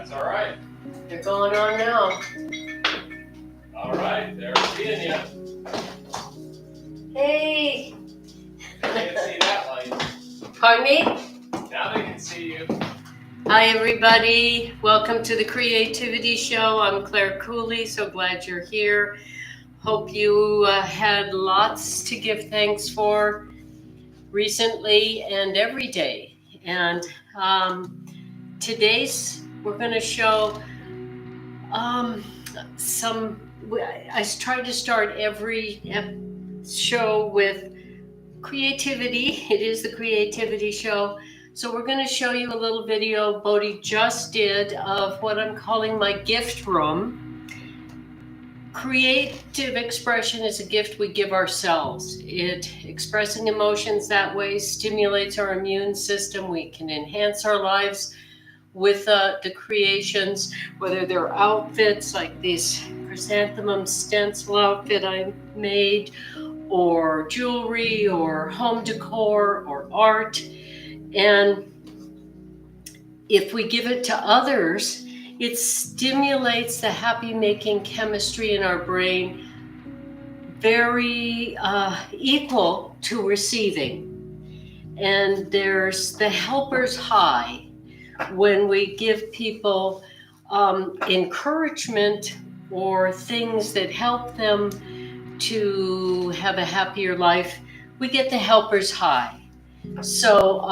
That's all right. They're going on now. All right, they're seeing you. Hey. They can see that light. Pardon me? Now they can see you. Hi, everybody. Welcome to the Creativity Show. I'm Clare Cooley. So glad you're here. Hope you had lots to give thanks for recently and every day. And today's, we're going to show I try to start every show with creativity. It is the Creativity Show. So we're going to show you a little video Bodhi just did of what I'm calling my gift room. Creative expression is a gift we give ourselves. Expressing emotions that way stimulates our immune system. We can enhance our lives with the creations, whether they're outfits like this chrysanthemum stencil outfit I made, or jewelry, or home decor, or art. And if we give it to others, it stimulates the happy-making chemistry in our brain, very equal to receiving. And there's the helper's high when we give people encouragement or things that help them to have a happier life. We get the helper's high. So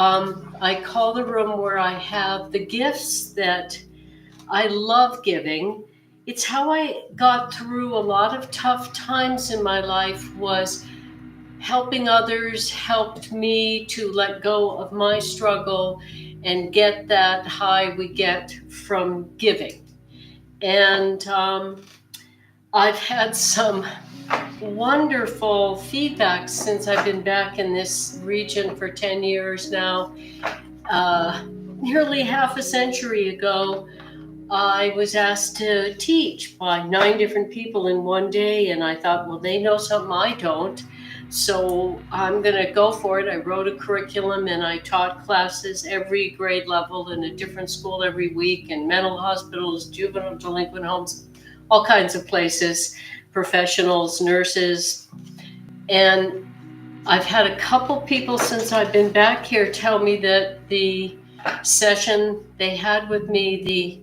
I call the room where I have the gifts that I love giving. It's how I got through a lot of tough times in my life. Was helping others helped me to let go of my struggle and get that high we get from giving. And I've had some wonderful feedback since I've been back in this region for 10 years now. Nearly half a century ago, I was asked to teach by 9 different people in one day, and I thought, well, they know something I don't, so I'm going to go for it. I wrote a curriculum and I taught classes every grade level in a different school every week, in mental hospitals, juvenile delinquent homes, all kinds of places, professionals, nurses. And I've had a couple people since I've been back here tell me that the session they had with me, the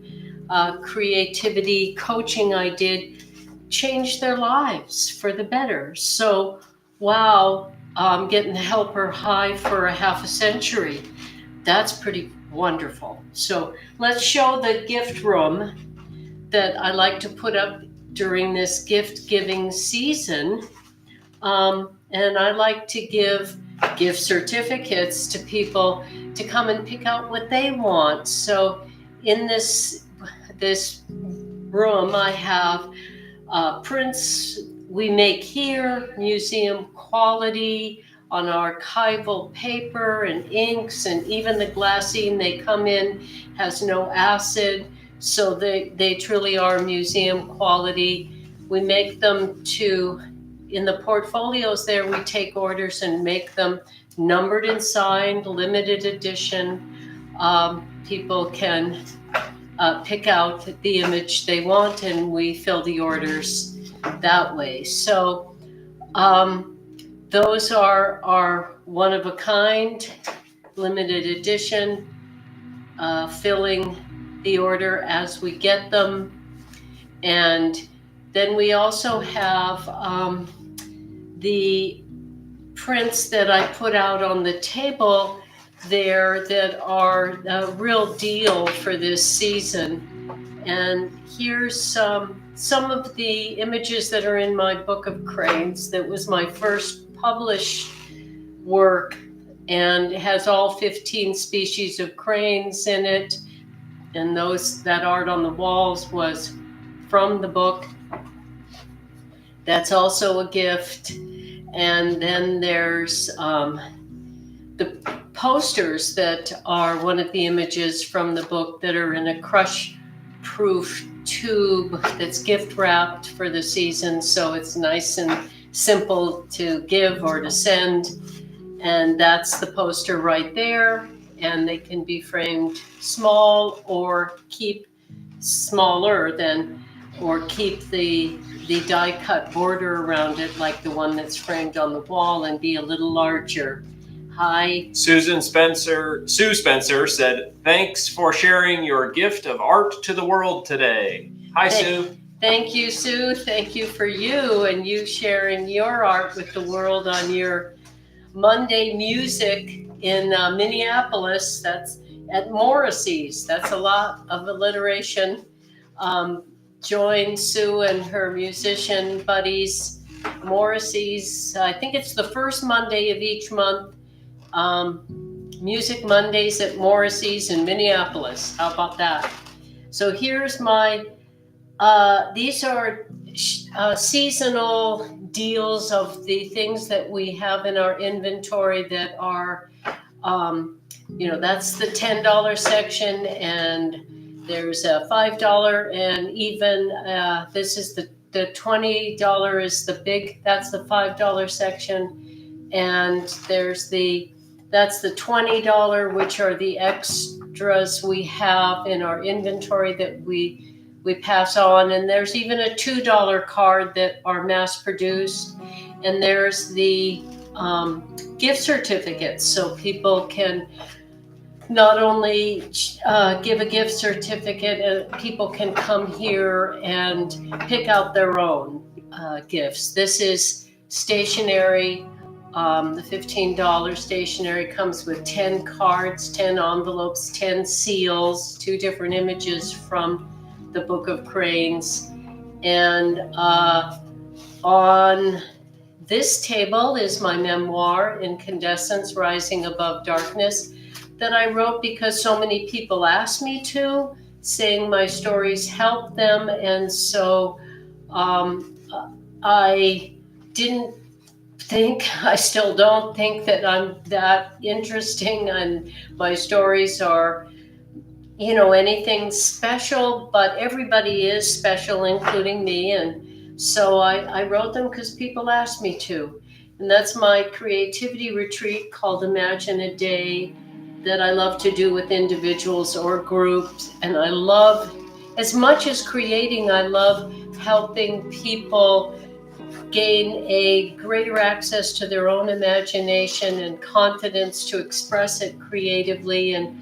creativity coaching I did, changed their lives for the better. So, wow, I'm getting the helper high for a half a century. That's pretty wonderful. So let's show the gift room that I like to put up during this gift giving season. And I like to give gift certificates to people to come and pick out what they want. So in this room, I have prints we make here, museum quality, on archival paper and inks, and even the glassine they come in has no acid. So they truly are museum quality. We make them in the portfolios there, we take orders and make them numbered and signed, limited edition. People can pick out the image they want, and we fill the orders that way. So those are one of a kind, limited edition, filling the order as we get them. And then we also have the prints that I put out on the table there that are a real deal for this season. And here's some of the images that are in my book of cranes. That was my first published work, and it has all 15 species of cranes in it. And that art on the walls was from the book. That's also a gift. And then there's the posters that are one of the images from the book that are in a crush-proof tube that's gift wrapped for the season, so it's nice and simple to give or to send. And that's the poster right there, and they can be framed small or keep smaller than, or keep the die cut border around it like the one that's framed on the wall and be a little larger. Hi. Sue Spencer said, thanks for sharing your gift of art to the world today. Hi, Sue. Thank you, Sue. Thank you for you and you sharing your art with the world on your Monday music in Minneapolis. That's at Morrissey's. That's a lot of alliteration. Join Sue and her musician buddies. Morrissey's, I think it's the first Monday of each month. Music Mondays at Morrissey's in Minneapolis. How about that? So here's my, these are seasonal deals of the things that we have in our inventory that are, that's the $10 section, and there's a $5, and even this is the $20 is the big, that's the $5 section, and that's the $20, which are the extras we have in our inventory that we pass on. And there's even a $2 card that are mass produced. And there's the gift certificates. So people can not only give a gift certificate, people can come here and pick out their own gifts. This is stationery. The $15 stationery comes with 10 cards, 10 envelopes, 10 seals, 2 different images from the Book of Cranes. And on this table is my memoir, Incandescence, Rising Above Darkness, that I wrote because so many people asked me to, saying my stories help them. And so I didn't I still don't think that I'm that interesting, and my stories are, anything special, but everybody is special, including me. And so I wrote them because people asked me to. And that's my creativity retreat called Imagine a Day that I love to do with individuals or groups. And I love, as much as creating, I love helping people gain a greater access to their own imagination and confidence to express it creatively. And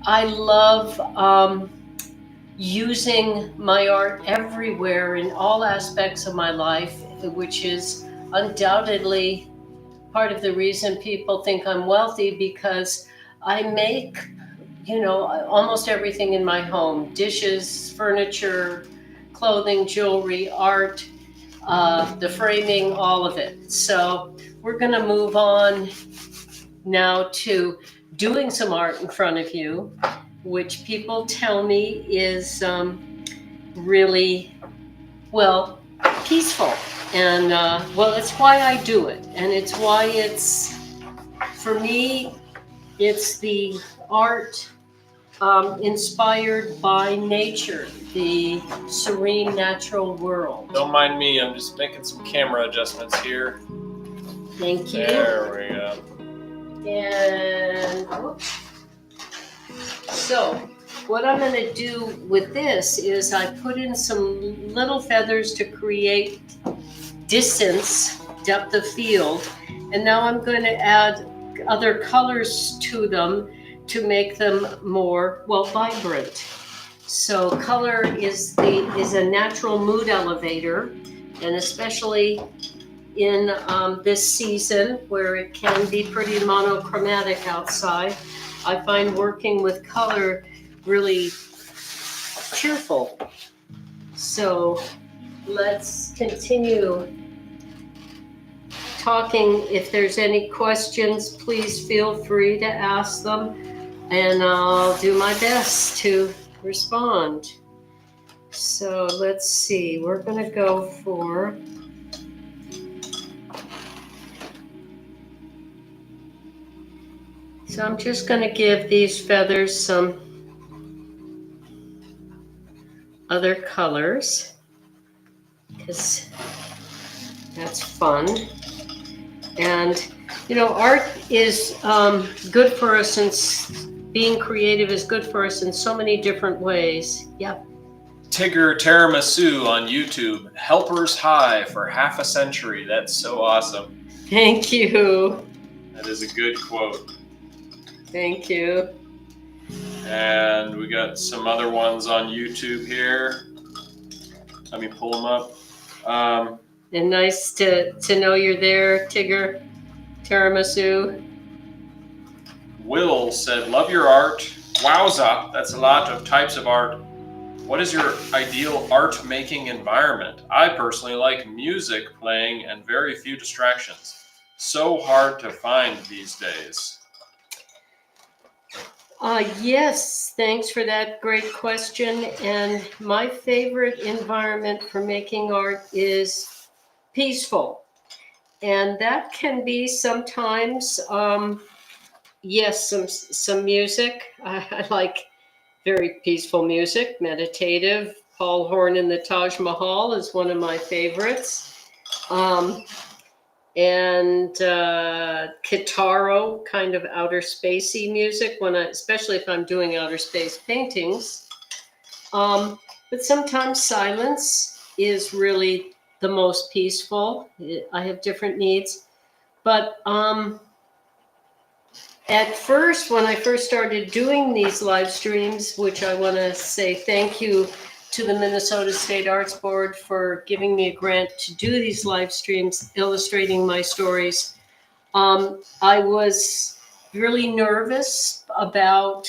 I love using my art everywhere in all aspects of my life, which is undoubtedly part of the reason people think I'm wealthy, because I make, almost everything in my home: dishes, furniture, clothing, jewelry, art, the framing, all of it. So we're going to move on now to doing some art in front of you, which people tell me is really, peaceful. And, it's why I do it. And it's why for me, it's the art inspired by nature, the serene natural world. Don't mind me, I'm just making some camera adjustments here. Thank you. There we go. And so what I'm going to do with this is I put in some little feathers to create distance, depth of field, and now I'm going to add other colors to them to make them more, vibrant. So color is a natural mood elevator, and especially in this season where it can be pretty monochromatic outside, I find working with color really cheerful. So let's continue talking. If there's any questions, please feel free to ask them, and I'll do my best to respond. So let's see, we're going to go for So I'm just going to give these feathers some other colors because that's fun. And, art is good for us, and being creative is good for us in so many different ways. Yep. Tigger Tiramisu on YouTube. Helpers High for half a century. That's so awesome. Thank you. That is a good quote. Thank you. And we got some other ones on YouTube here. Let me pull them up. And nice to know you're there, Tigger Tiramisu. Will said, love your art. Wowza, that's a lot of types of art. What is your ideal art making environment? I personally like music playing and very few distractions. So hard to find these days. Yes, thanks for that great question. And my favorite environment for making art is peaceful. And that can be sometimes, yes, some music. I like very peaceful music, meditative. Paul Horn and the Taj Mahal is one of my favorites. And Kitaro, kind of outer spacey music, especially if I'm doing outer space paintings. But sometimes silence is really the most peaceful. I have different needs. But at first, when I first started doing these live streams, which I want to say thank you to the Minnesota State Arts Board for giving me a grant to do these live streams illustrating my stories. I was really nervous about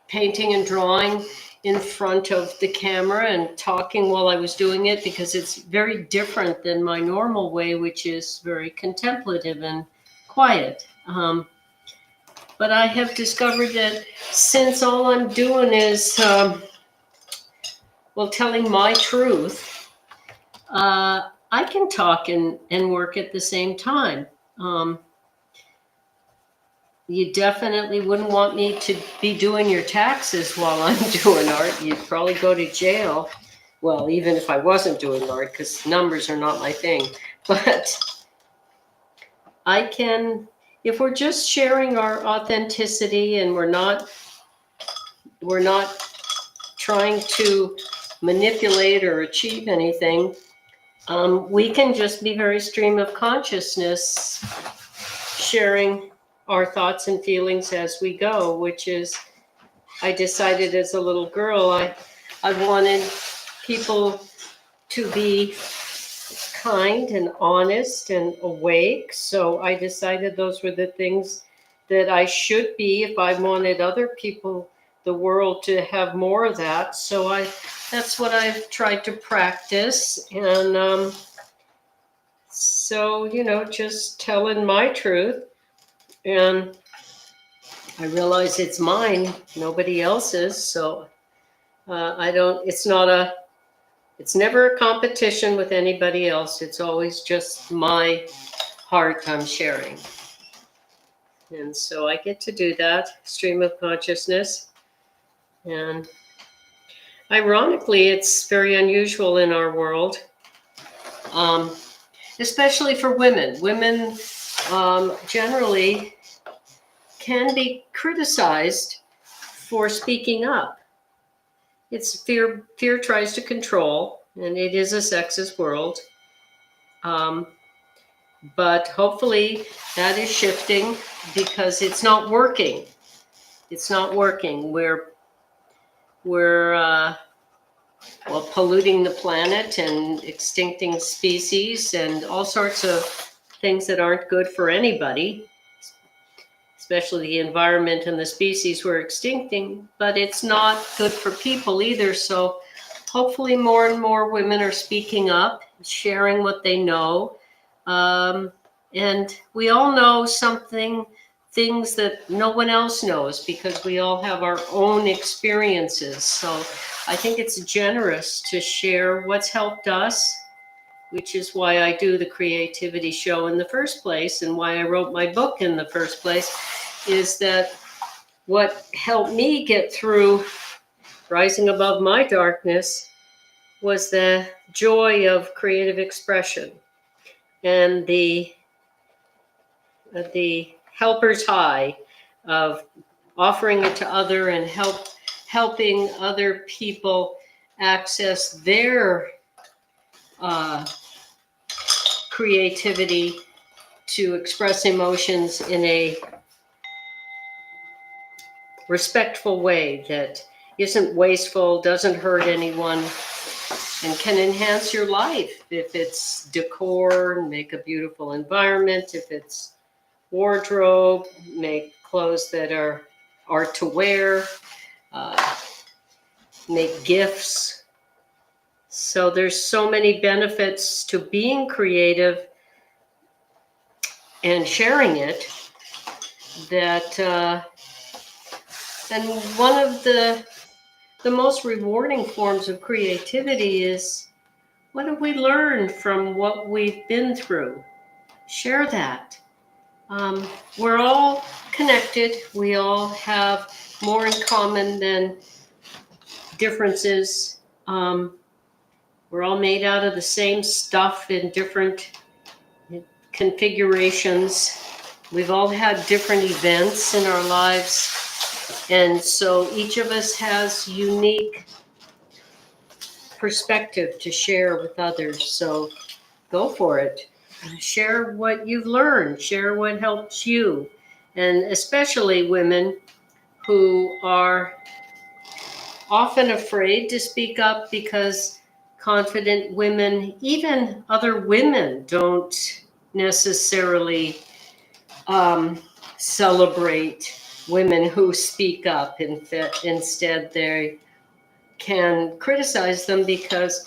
painting and drawing in front of the camera and talking while I was doing it, because it's very different than my normal way, which is very contemplative and quiet. But I have discovered that since all I'm doing is, telling my truth, I can talk and work at the same time. You definitely wouldn't want me to be doing your taxes while I'm doing art. You'd probably go to jail. Well, even if I wasn't doing art, because numbers are not my thing. But I can, if we're just sharing our authenticity and we're not trying to manipulate or achieve anything, we can just be very stream of consciousness, sharing our thoughts and feelings as we go, which is, I decided as a little girl, I wanted people to be kind and honest and awake. So I decided those were the things that I should be if I wanted other people, the world, to have more of that. So that's what I've tried to practice. And so, just telling my truth. And I realize it's mine, nobody else's. So it's never a competition with anybody else. It's always just my heart I'm sharing. And so I get to do that, stream of consciousness. And ironically, it's very unusual in our world, especially for women. Women generally can be criticized for speaking up. It's fear tries to control, and it is a sexist world. But hopefully that is shifting, because it's not working. It's not working. We're polluting the planet and extincting species and all sorts of things that aren't good for anybody, especially the environment and the species we're extincting, but it's not good for people either. So hopefully more and more women are speaking up, sharing what they know. And we all know things that no one else knows, because we all have our own experiences. So I think it's generous to share what's helped us, which is why I do the creativity show in the first place, and why I wrote my book in the first place, is that what helped me get through rising above my darkness was the joy of creative expression and the helper's high of offering it to other and helping other people access their creativity to express emotions in a respectful way that isn't wasteful, doesn't hurt anyone, and can enhance your life. If it's decor, make a beautiful environment. If it's wardrobe, make clothes that are to wear, make gifts. So there's so many benefits to being creative and sharing it that and one of the most rewarding forms of creativity is, what have we learned from what we've been through? Share that. We're all connected. We all have more in common than differences. We're all made out of the same stuff in different configurations. We've all had different events in our lives. And so each of us has unique perspective to share with others. So go for it. Share what you've learned. Share what helps you. And especially women who are often afraid to speak up because confident women, even other women, don't necessarily celebrate women who speak up. Instead, they can criticize them because,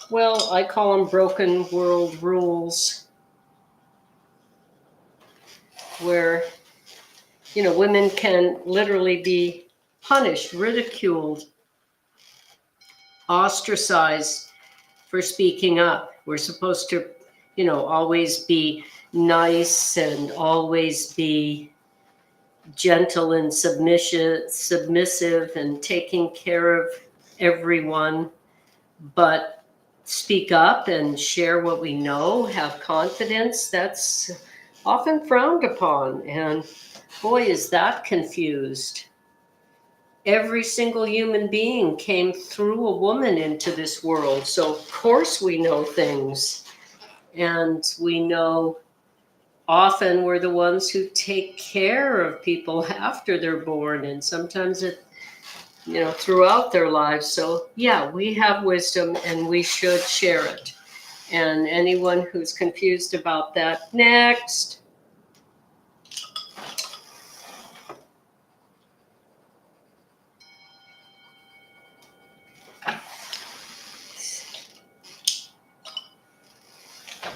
well, I call them broken world rules, where, women can literally be punished, ridiculed, ostracized for speaking up. We're supposed to, always be nice and always be gentle and submissive and taking care of everyone, but speak up and share what we know, have confidence. That's often frowned upon, and boy, is that confused. Every single human being came through a woman into this world, so of course we know things, and we know often we're the ones who take care of people after they're born, and sometimes throughout their lives. So yeah, we have wisdom and we should share it. And anyone who's confused about that, next.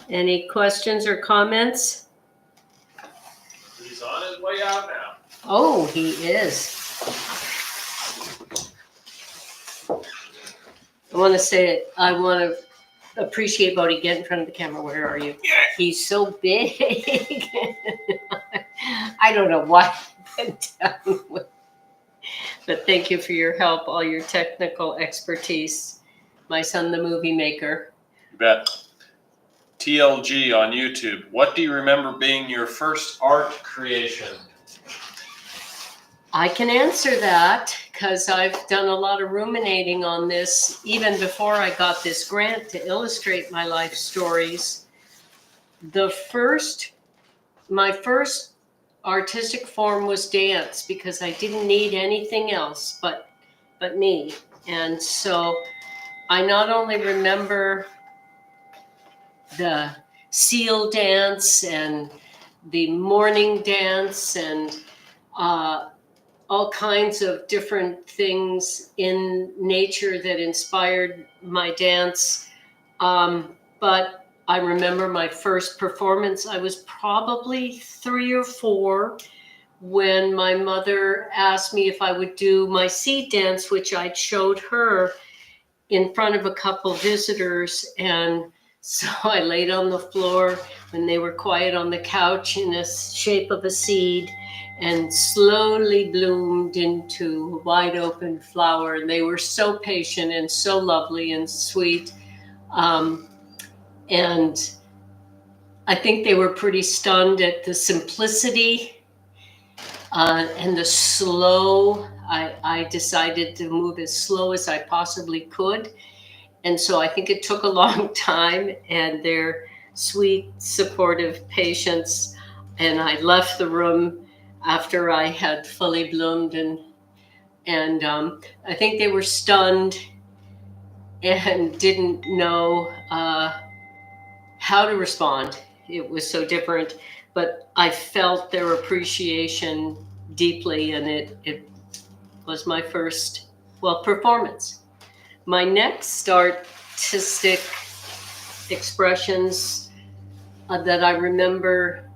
Any questions or comments? He's on his way out now. Oh, he is. I want to appreciate Bodhi. Get in front of the camera. Where are you? He's so big. I don't know what I went down with. But thank you for your help, all your technical expertise. My son, the movie maker. You bet. TLG on YouTube. What do you remember being your first art creation? I can answer that because I've done a lot of ruminating on this even before I got this grant to illustrate my life stories. My first artistic form was dance because I didn't need anything else but me. And so I not only remember the seal dance and the morning dance and all kinds of different things in nature that inspired my dance. But I remember my first performance. I was probably 3 or 4 when my mother asked me if I would do my seed dance, which I'd showed her in front of a couple visitors. And so I laid on the floor when they were quiet on the couch in the shape of a seed and slowly bloomed into a wide open flower. And they were so patient and so lovely and sweet. And I think they were pretty stunned at the simplicity and the slow I decided to move as slow as I possibly could. And so I think it took a long time, and their sweet, supportive patience. And I left the room after I had fully bloomed, and I think they were stunned and didn't know how to respond. It was so different, but I felt their appreciation deeply, and it was my first, well, performance. My next artistic expressions that I remember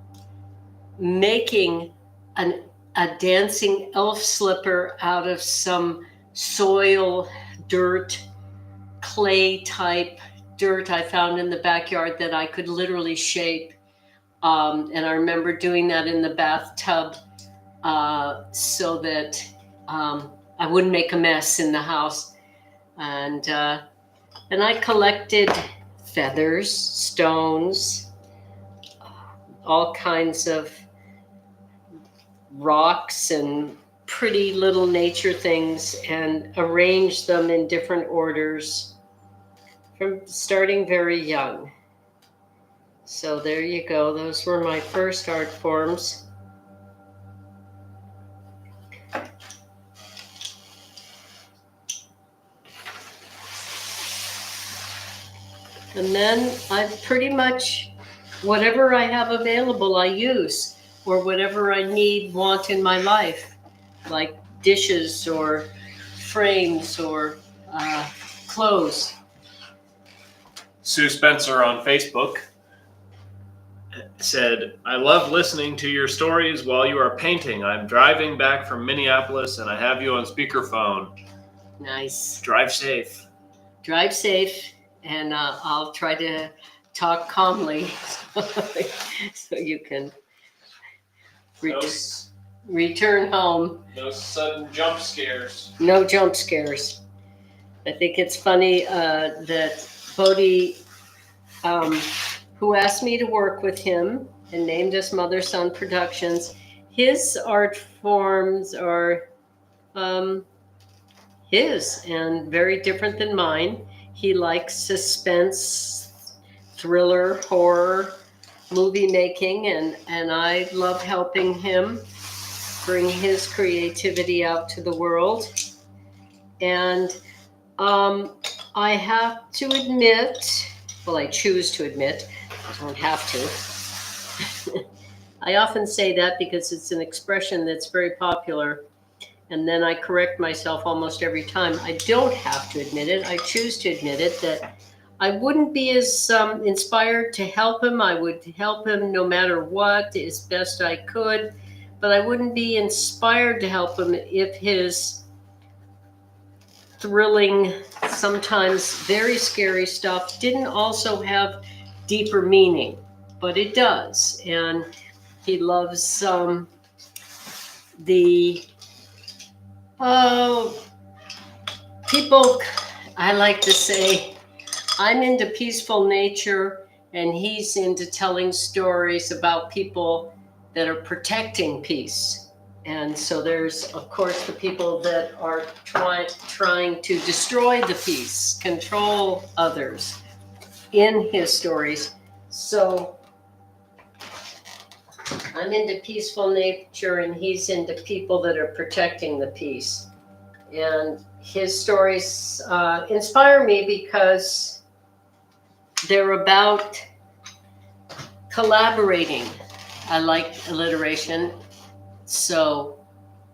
making a dancing elf slipper out of some soil, dirt, clay type dirt I found in the backyard that I could literally shape. And I remember doing that in the bathtub so that I wouldn't make a mess in the house. And I collected feathers, stones, all kinds of rocks and pretty little nature things, and arranged them in different orders from starting very young. So there you go. Those were my first art forms. And then I've pretty much, whatever I have available, I use, or whatever I need, want in my life, like dishes or frames or clothes. Sue Spencer on Facebook said, I love listening to your stories while you are painting. I'm driving back from Minneapolis and I have you on speakerphone. Nice. Drive safe. Drive safe, and I'll try to talk calmly so you can return home. No sudden jump scares. No jump scares. I think it's funny that Bodhi, who asked me to work with him and named us Mother Son Productions, his art forms are his and very different than mine. He likes suspense, thriller, horror, movie making, and I love helping him bring his creativity out to the world. And I have to admit, well, I choose to admit, I don't have to. I often say that because it's an expression that's very popular, and then I correct myself almost every time. I don't have to admit it. I choose to admit it, that I wouldn't be as inspired to help him. I would help him no matter what, as best I could, but I wouldn't be inspired to help him if his thrilling, sometimes very scary stuff didn't also have deeper meaning, but it does. And he loves the people, I like to say, I'm into peaceful nature and he's into telling stories about people that are protecting peace. And so there's, of course, the people that are trying to destroy the peace, control others in his stories. So I'm into peaceful nature and he's into people that are protecting the peace. And his stories inspire me because they're about collaborating. I like alliteration. So,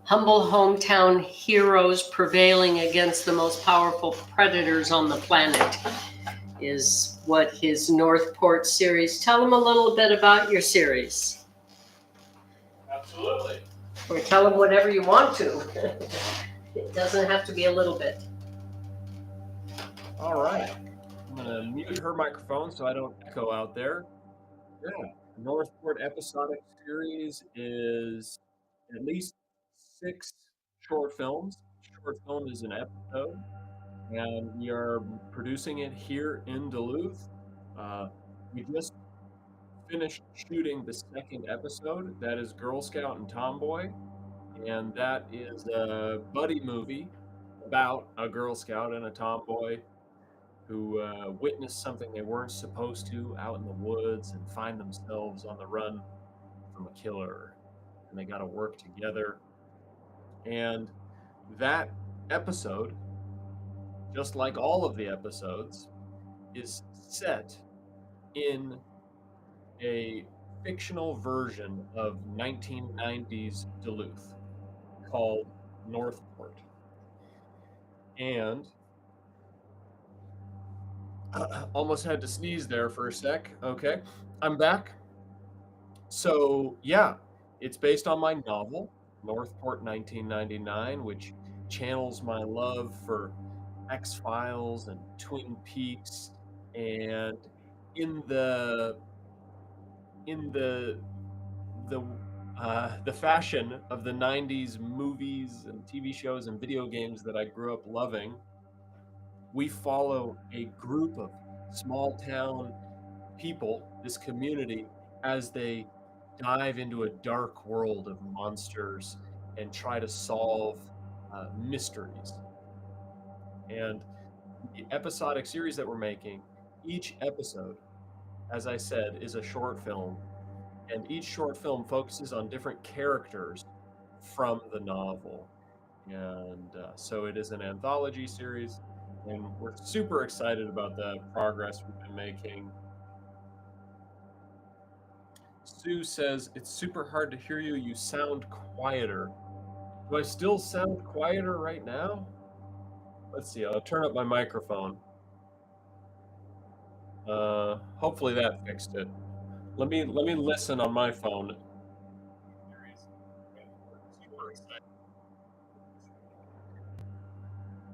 humble hometown heroes prevailing against the most powerful predators on the planet is what his Northport series. Tell them a little bit about your series. Absolutely. Or tell them whatever you want to. It doesn't have to be a little bit. All right. I'm going to mute her microphone so I don't echo out there. Yeah. Northport episodic series is at least 6 short films. Short film is an episode, and we are producing it here in Duluth. We just finished shooting the second episode. That is Girl Scout and Tomboy. and that is a buddy movie about a Girl Scout and a tomboy who witnessed something they weren't supposed to out in the woods and find themselves on the run from a killer. And they got to work together. And that episode, just like all of the episodes, is set in a fictional version of 1990s Duluth called Northport. And almost had to sneeze there for a sec. Okay, I'm back. So, yeah, it's based on my novel, Northport 1999, which channels my love for X-Files and Twin Peaks, and in the fashion of the 90s movies and TV shows and video games that I grew up loving, we follow a group of small town people, this community, as they dive into a dark world of monsters and try to solve mysteries. And the episodic series that we're making, each episode, as I said, is a short film. And each short film focuses on different characters from the novel. And so it is an anthology series. And we're super excited about the progress we've been making. Sue says, it's super hard to hear you. You sound quieter. Do I still sound quieter right now? Let's see. I'll turn up my microphone. Hopefully that fixed it. Let me listen on my phone.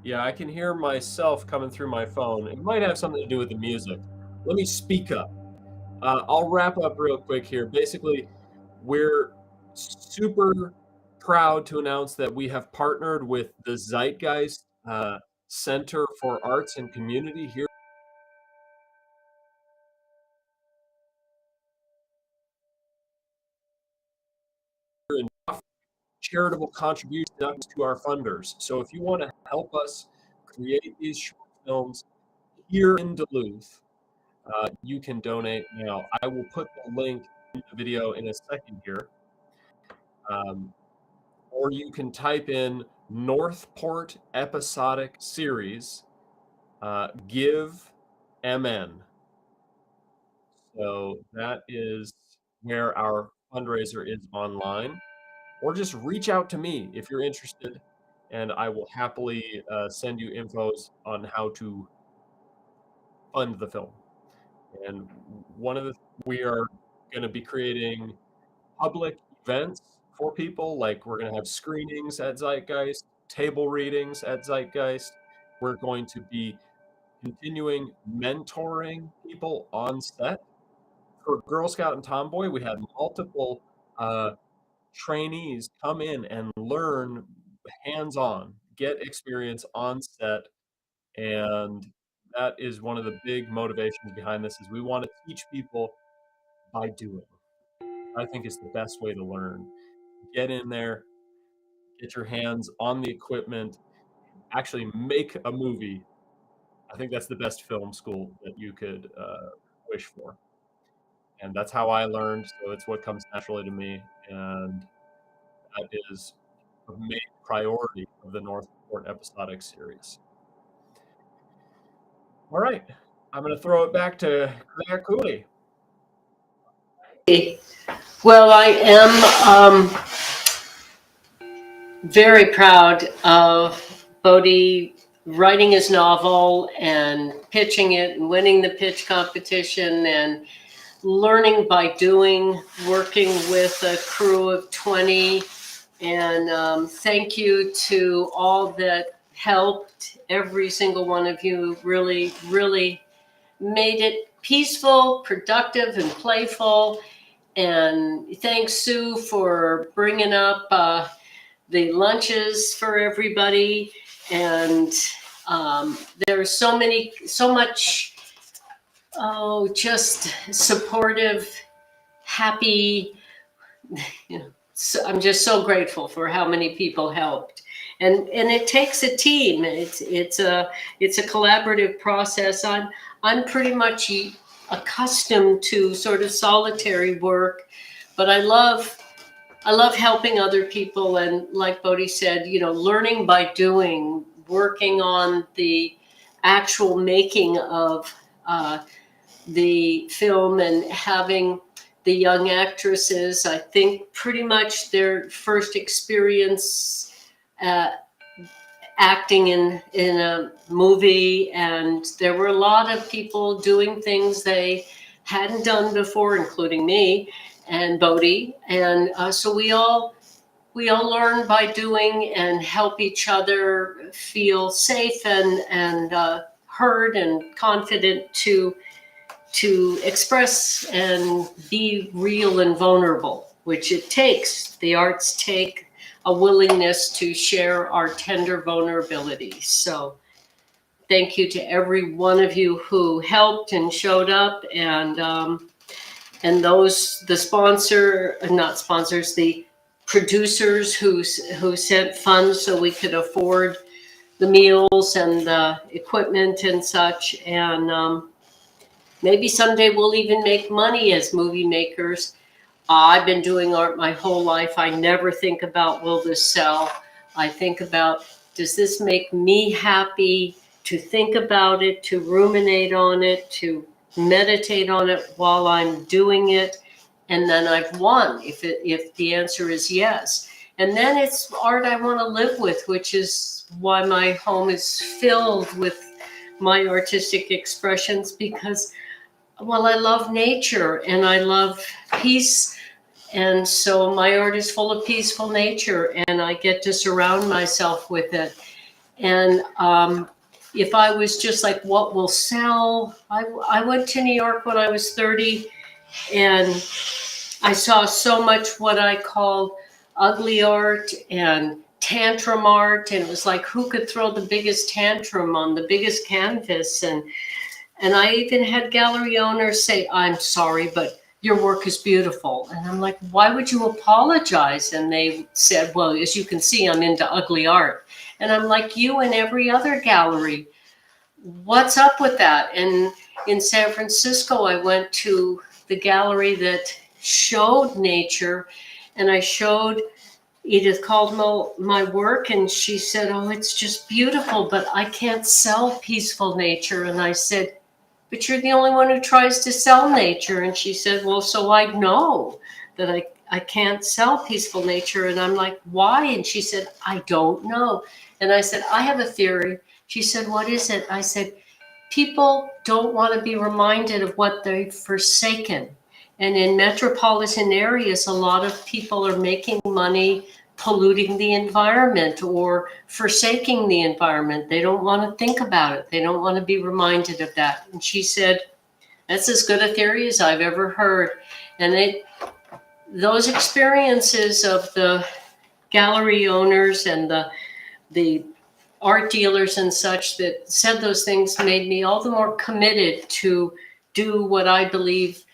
Yeah, I can hear myself coming through my phone. It might have something to do with the music. Let me speak up. I'll wrap up real quick here. Basically, we're super proud to announce that we have partnered with the Zeitgeist Center for Arts and Community here in charitable contributions to our funders. So if you want to help us create these short films here in Duluth, you can donate now. I will put the link in the video in a second here. Or you can type in Northport Episodic Series, give MN. So that is where our fundraiser is online. Or just reach out to me if you're interested, and I will happily send you infos on how to fund the film. And we are going to be creating public events for people. Like we're going to have screenings at Zeitgeist, table readings at Zeitgeist. We're going to be continuing mentoring people on set. For Girl Scout and Tomboy, we had multiple trainees come in and learn hands-on, get experience on set, and that is one of the big motivations behind this is we want to teach people by doing. I think it's the best way to learn. Get in there, get your hands on the equipment, actually make a movie. I think that's the best film school that you could wish for. And that's how I learned. So it's what comes naturally to me. And that is a main priority of the Northport episodic series. All right. I'm going to throw it back to Clare Cooley. Well, I am very proud of Bodie writing his novel and pitching it and winning the pitch competition and learning by doing, working with a crew of 20. And thank you to all that helped. Every single one of you really, really made it peaceful, productive, and playful. And thanks, Sue, for bringing up the lunches for everybody. And there's so much, just supportive, happy, so I'm just so grateful for how many people helped. And it takes a team. It's a collaborative process. I'm pretty much accustomed to sort of solitary work, but I love helping other people, and like Bodhi said, learning by doing, working on the actual making of the film, and having the young actresses, I think pretty much their first experience uh, acting in a movie, and there were a lot of people doing things they hadn't done before, including me and Bodhi, and so we all learn by doing and help each other feel safe and heard and confident to express and be real and vulnerable, which it takes. The arts take a willingness to share our tender vulnerabilities. So thank you to every one of you who helped and showed up, and those, the sponsor, not sponsors, the producers who sent funds so we could afford the meals and the equipment and such. And maybe someday we'll even make money as movie makers. I've been doing art my whole life. I never think about, will this sell? I think about, does this make me happy to think about it, to ruminate on it, to meditate on it while I'm doing it? And then I've won if the answer is yes. And then it's art I want to live with, which is why my home is filled with my artistic expressions, because, well, I love nature and I love peace. And so my art is full of peaceful nature, and I get to surround myself with it. And if I was just like, what will sell? I went to New York when I was 30, and I saw so much what I call ugly art and tantrum art. And it was like, who could throw the biggest tantrum on the biggest canvas? And I even had gallery owners say, I'm sorry, but your work is beautiful. And I'm like, why would you apologize? And they said, well, as you can see, I'm into ugly art. And I'm like, you and every other gallery, what's up with that? And in San Francisco, I went to the gallery that showed nature, and I showed Edith Caldwell my work, and she said, oh, it's just beautiful, but I can't sell peaceful nature. And I said, but you're the only one who tries to sell nature. And she said, well, so I know that I can't sell peaceful nature. And I'm like, why? And she said, I don't know. And I said, I have a theory. She said, what is it? I said, people don't want to be reminded of what they've forsaken. And in metropolitan areas, a lot of people are making money polluting the environment or forsaking the environment. They don't want to think about it. They don't want to be reminded of that. And she said, that's as good a theory as I've ever heard. And those experiences of the gallery owners and the art dealers and such that said those things made me all the more committed to do what I believe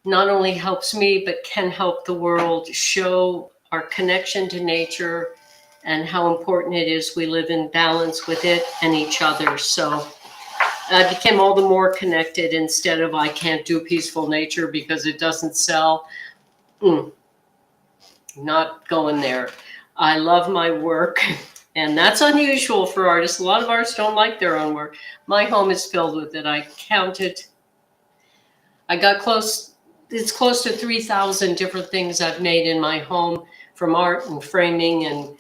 not only helps me, but can help the world, show our connection to nature and how important it is we live in balance with it and each other. So I became all the more connected instead of I can't do peaceful nature because it doesn't sell. Not going there. I love my work, and that's unusual for artists. A lot of artists don't like their own work. My home is filled with it. I counted. I got close. It's close to 3,000 different things I've made in my home, from art and framing and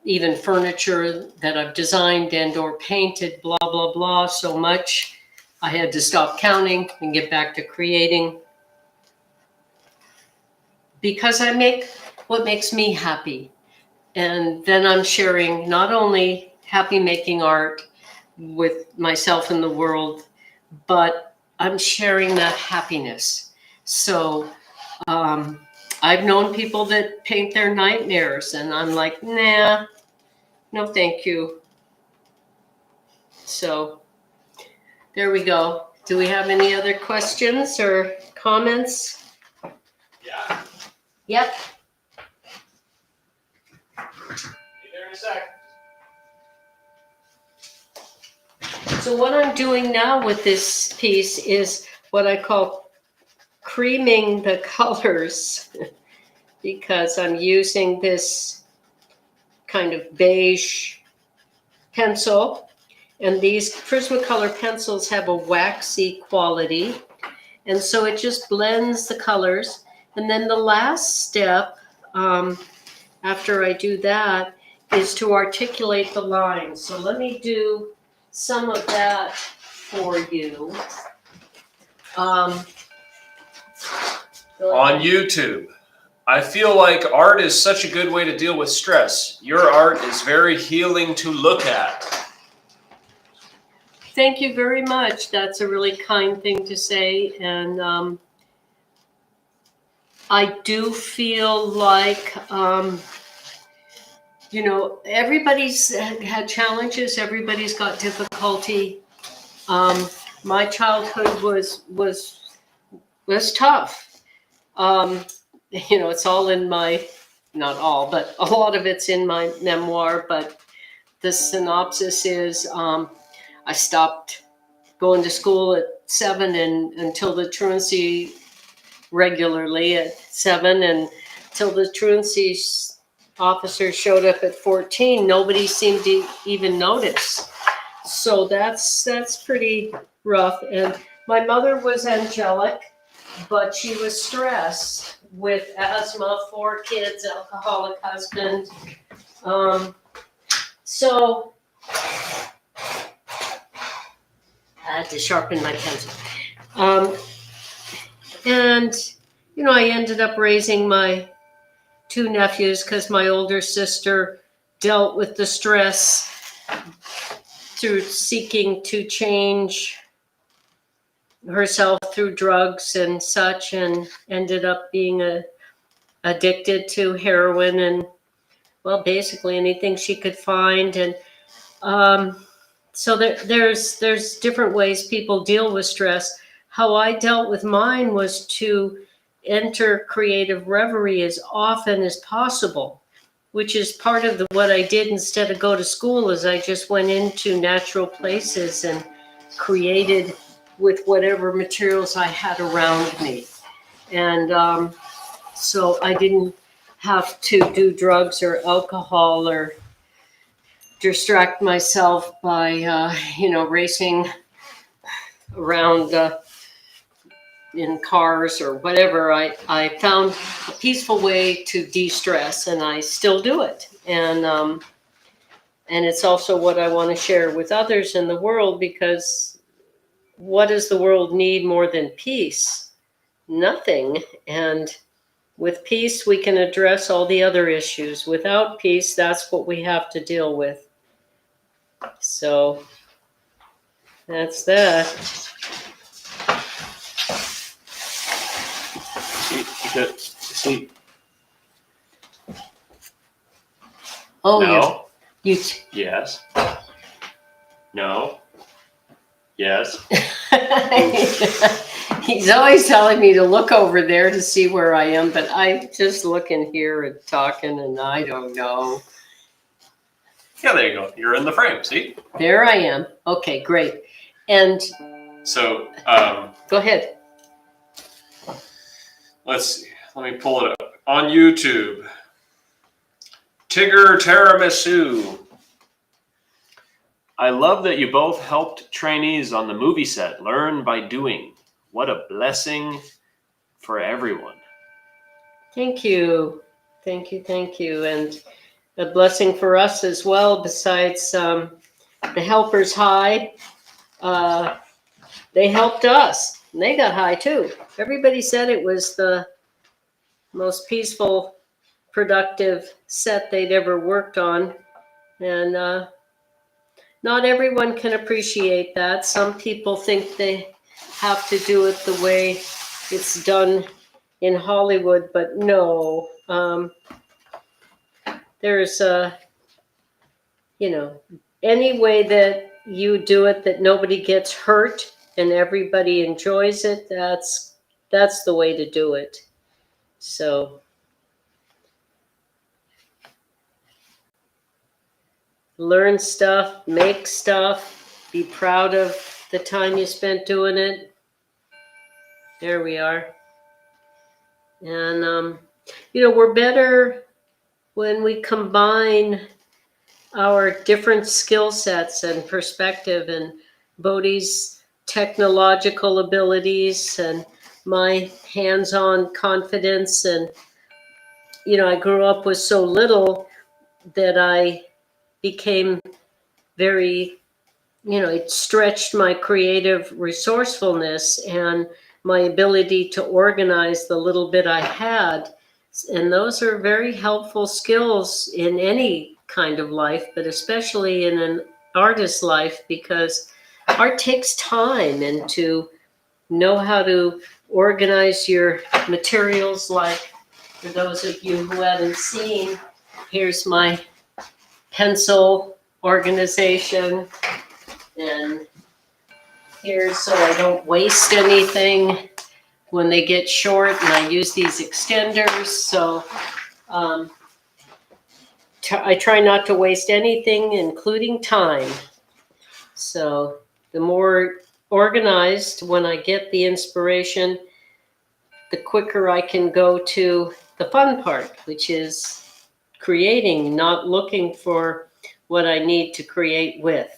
even furniture that I've designed and or painted, blah, blah, blah, so much. I had to stop counting and get back to creating, because I make what makes me happy. And then I'm sharing not only happy making art with myself and the world, but I'm sharing that happiness. So I've known people that paint their nightmares, and I'm like, nah, no, thank you. So there we go. Do we have any other questions or comments? Yeah. Yep. sec. So what I'm doing now with this piece is what I call creaming the colors because I'm using this kind of beige pencil, and these Prismacolor pencils have a waxy quality, and so it just blends the colors. And then the last step, after I do that, is to articulate the lines. So let me do some of that for you. On YouTube, I feel like art is such a good way to deal with stress. Your art is very healing to look at. Thank you very much. That's a really kind thing to say. And I do feel like, everybody's had challenges. Everybody's got difficulty. My childhood was tough. It's all in my, not all, but a lot of it's in my memoir. But the synopsis is, I stopped going to school at 7 and until the truancy regularly at 7, and till the truancy officer showed up at 14, nobody seemed to even notice. So that's pretty rough. And my mother was angelic, but she was stressed with asthma, 4 kids, alcoholic husband. So I had to sharpen my pencil. And I ended up raising my 2 nephews because my older sister dealt with the stress through seeking to change herself through drugs and such, and ended up being addicted to heroin and, well, basically anything she could find. And so there's different ways people deal with stress. How I dealt with mine was to enter creative reverie as often as possible, which is part of what I did instead of go to school. Is I just went into natural places and created with whatever materials I had around me. And so I didn't have to do drugs or alcohol or distract myself by, racing around in cars or whatever. I found a peaceful way to de-stress, and I still do it. And it's also what I want to share with others in the world, because what does the world need more than peace? Nothing. And with peace, we can address all the other issues. Without peace, that's what we have to deal with. So that's that. See. Oh, No. Yes. No. Yes. He's always telling me to look over there to see where I am, but I just look in here and talking, and I don't know. Yeah, there you go. You're in the frame. See? There I am. Okay, great. And so, go ahead. Let's see. Let me pull it up on YouTube. Tigger Tiramisu. I love that you both helped trainees on the movie set learn by doing. What a blessing for everyone. Thank you. Thank you. Thank you. And a blessing for us as well, besides the helpers high. They helped us, and they got high too. Everybody said it was the most peaceful, productive set they'd ever worked on. And not everyone can appreciate that. Some people think they have to do it the way it's done in Hollywood, but no. There's any way that you do it that nobody gets hurt and everybody enjoys it, that's the way to do it. So learn stuff, make stuff, be proud of the time you spent doing it. There we are. And, we're better when we combine our different skill sets and perspective, and Bodhi's technological abilities and my hands-on confidence. And, I grew up with so little that I became very, it stretched my creative resourcefulness and my ability to organize the little bit I had. And those are very helpful skills in any kind of life, but especially in an artist's life, because art takes time, and to know how to organize your materials. Like, for those of you who haven't seen, here's my pencil organization, and here's so I don't waste anything when they get short, and I use these extenders. So I try not to waste anything, including time. So the more organized, when I get the inspiration, the quicker I can go to the fun part, which is creating, not looking for what I need to create with.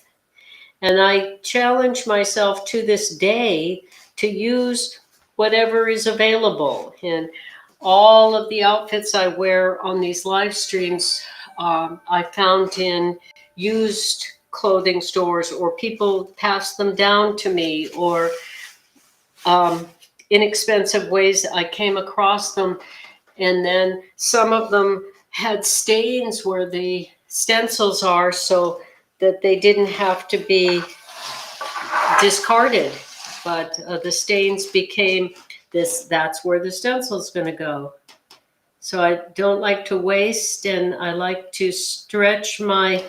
And I challenge myself to this day to use whatever is available. And all of the outfits I wear on these live streams, I found in used clothing stores, or people pass them down to me, or inexpensive ways I came across them. And then some of them had stains where the stencils are, so that they didn't have to be discarded, but the stains became this, that's where the stencil's going to go. So I don't like to waste, and I like to stretch my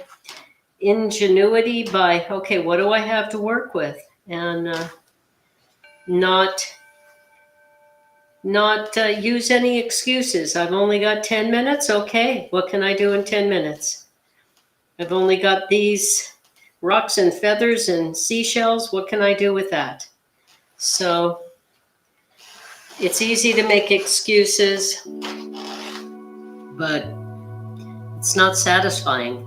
ingenuity by, okay, what do I have to work with? And not use any excuses. I've only got 10 minutes. Okay, what can I do in 10 minutes? I've only got these rocks and feathers and seashells. What can I do with that? So it's easy to make excuses, but it's not satisfying.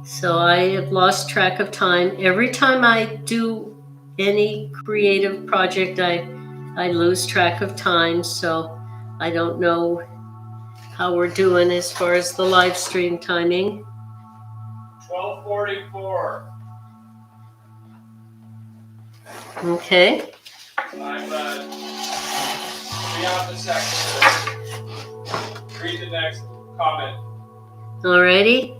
So I have lost track of time. Every time I do any creative project, I lose track of time. So I don't know how we're doing as far as the live stream timing. 12:44. Okay. I'm beyond the section. Read the next comment. Alrighty.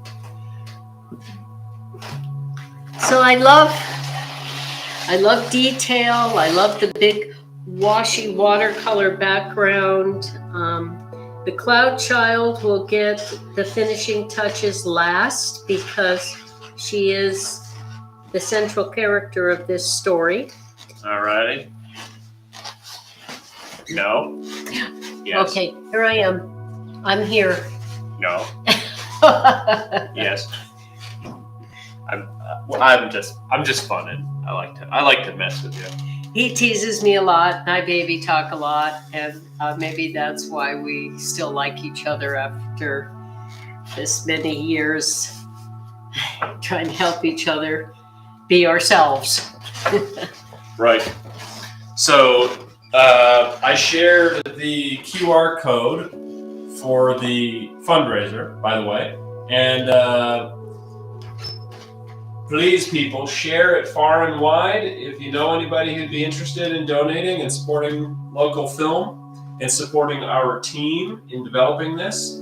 So I love detail. I love the big washy watercolor background. The Cloud Child will get the finishing touches last, because she is the central character of this story. Alrighty. No. Yes. Okay, here I am. I'm here. No. Yes. I'm just funning. I like to mess with you. He teases me a lot, and I baby talk a lot, and maybe that's why we still like each other after this many years, trying to help each other be ourselves. Right. So I shared the QR code for the fundraiser, by the way, and please, people, share it far and wide. If you know anybody who'd be interested in donating and supporting local film and supporting our team in developing this.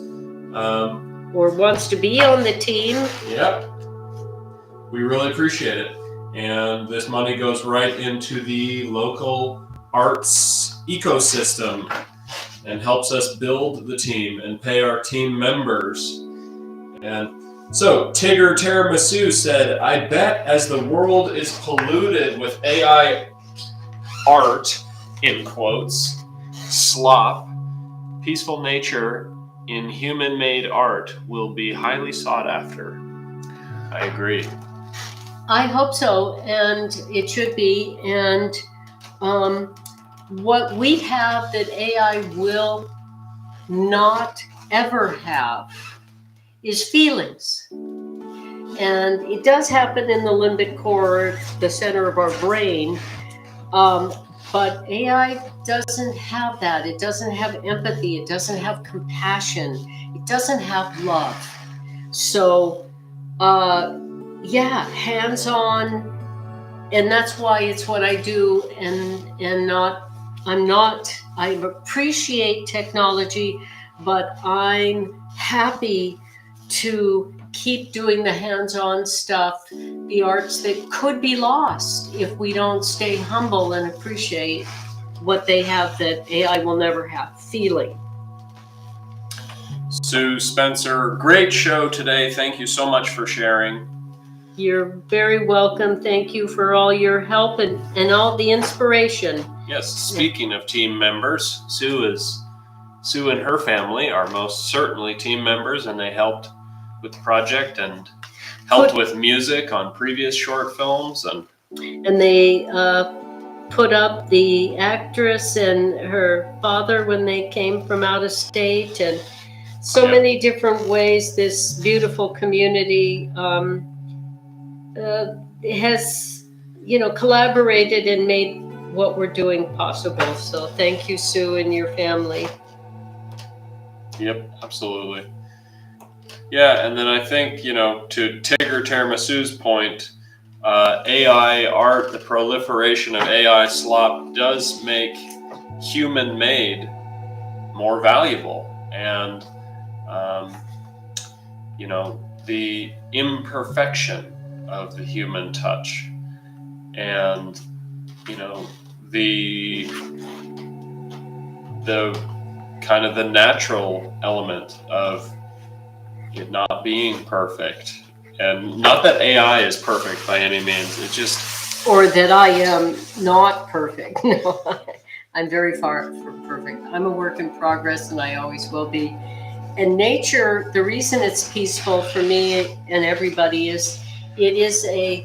Or wants to be on the team. Yep. We really appreciate it. And this money goes right into the local arts ecosystem and helps us build the team and pay our team members. And so Tigger Tiramisu said, I bet as the world is polluted with AI art, in quotes, slop, peaceful nature in human-made art will be highly sought after. I agree. I hope so, and it should be. And what we have that AI will not ever have is feelings. And it does happen in the limbic core, the center of our brain. But AI doesn't have that. It doesn't have empathy. It doesn't have compassion. It doesn't have love. So, yeah, hands-on, and that's why it's what I do, and not. I appreciate technology, but I'm happy to keep doing the hands-on stuff, the arts that could be lost if we don't stay humble and appreciate what they have that AI will never have, feeling. Sue Spencer, great show today. Thank you so much for sharing. You're very welcome. Thank you for all your help and all the inspiration. Yes, speaking of team members, Sue and her family are most certainly team members, and they helped with the project and helped with music on previous short films. And they put up the actress and her father when they came from out of state, and so many different ways this beautiful community has, collaborated and made what we're doing possible. So thank you, Sue, and your family. Yep, absolutely. Yeah, and then I think, to Tigger Tiramisu's point, AI art, the proliferation of AI slop does make human-made more valuable. And, the imperfection of the human touch and, the kind of the natural element of it not being perfect. And not that AI is perfect by any means. It's just... Or that I am not perfect. No, I'm very far from perfect. I'm a work in progress, and I always will be. And nature, the reason it's peaceful for me and everybody is it is an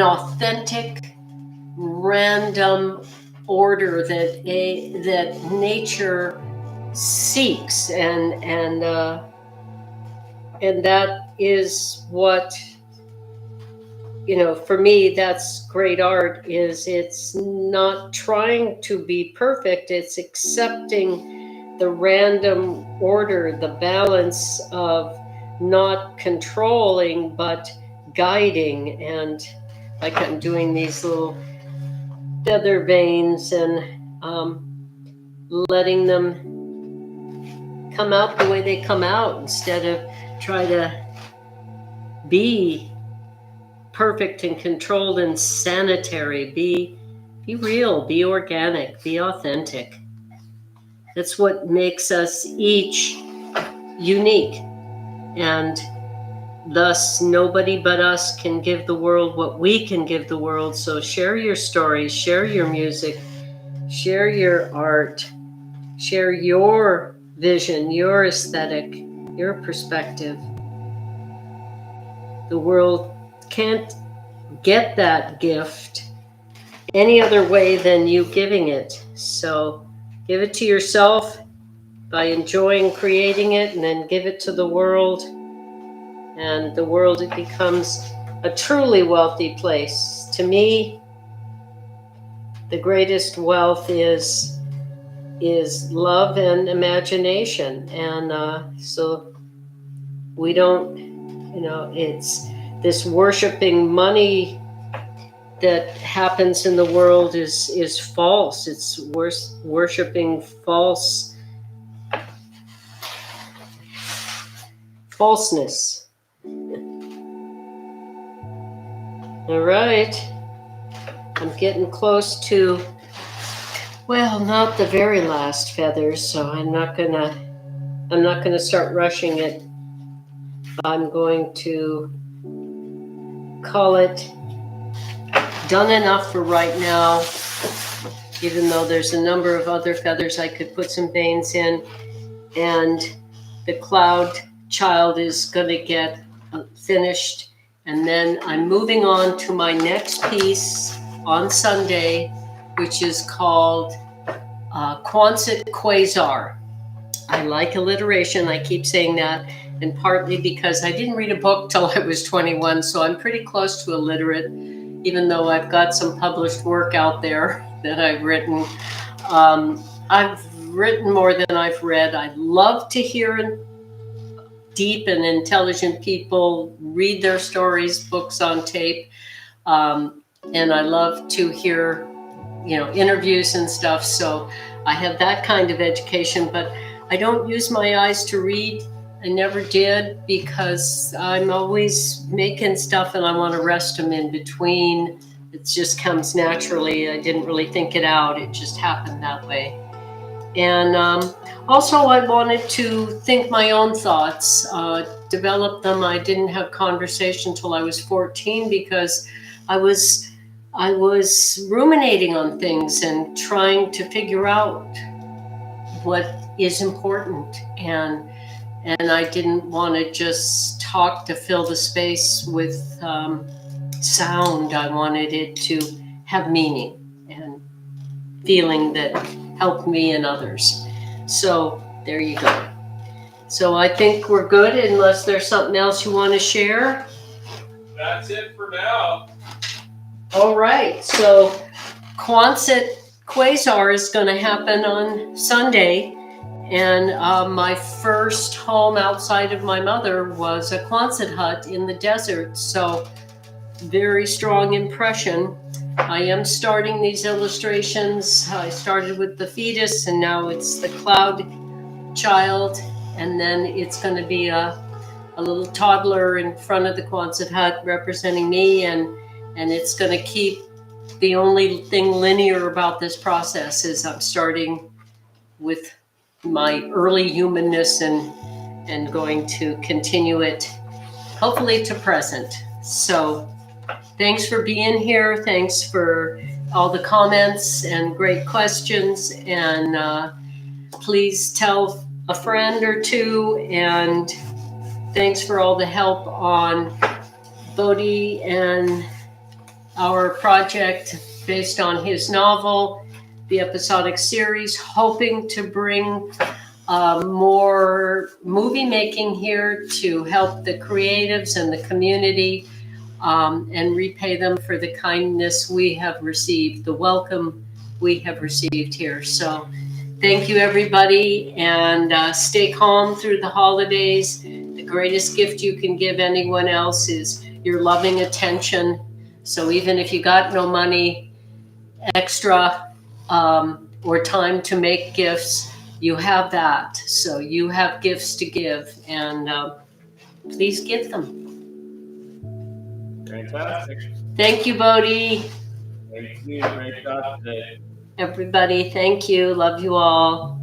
authentic, random order that nature seeks, and that is what, for me, that's great art. Is it's not trying to be perfect, it's accepting the random order, the balance of not controlling but guiding. And like I'm doing these little feather veins and letting them come out the way they come out, instead of try to be perfect and controlled and sanitary. Be real, be organic, be authentic. That's what makes us each unique, and thus nobody but us can give the world what we can give the world. So share your stories, share your music, share your art, share your vision, your aesthetic, your perspective. The world can't get that gift any other way than you giving it. So give it to yourself by enjoying creating it, and then give it to the world. And the world, it becomes a truly wealthy place. To me, the greatest wealth is love and imagination. And so we don't, it's this worshiping money that happens in the world is false. It's worshiping falseness. All right, I'm getting close to, well, not the very last feathers, so I'm not gonna start rushing it. I'm going to call it done enough for right now. even though there's a number of other feathers I could put some veins in. And the cloud child is going to get finished. And then I'm moving on to my next piece on Sunday, which is called Quonset Quasar. I like alliteration. I keep saying that, and partly because I didn't read a book till I was 21, so I'm pretty close to illiterate, even though I've got some published work out there that I've written. I've written more than I've read. I love to hear deep and intelligent people read their stories, books on tape, and I love to hear, interviews and stuff. So I have that kind of education, but I don't use my eyes to read. I never did, because I'm always making stuff and I want to rest them in between. It just comes naturally. I didn't really think it out. It just happened that way. And also I wanted to think my own thoughts, develop them. I didn't have conversation till I was 14 because I was ruminating on things and trying to figure out what is important, and I didn't want to just talk to fill the space with sound. I wanted it to have meaning and feeling that helped me and others. So there you go. So I think we're good, unless there's something else you want to share. That's it for now. All right, so Quonset Quasar is going to happen on Sunday, and my first home outside of my mother was a Quonset hut in the desert, so very strong impression. I am starting these illustrations. I started with the fetus, and now it's the cloud child, and then it's going to be a little toddler in front of the Quonset hut representing me, and it's going to keep. The only thing linear about this process is I'm starting with my early humanness and going to continue it, hopefully, to present. So thanks for being here. Thanks for all the comments and great questions. And please tell a friend or two. And thanks for all the help on Bodhi and our project based on his novel, the episodic series, hoping to bring more movie making here to help the creatives and the community, and repay them for the kindness we have received, the welcome we have received here. So thank you, everybody, and stay calm through the holidays. The greatest gift you can give anyone else is your loving attention. So even if you got no money extra or time to make gifts, you have that. So you have gifts to give, and please give them. Fantastic. Thank you, Bodhi. Thank you. Great job today. Everybody, thank you. Love you all.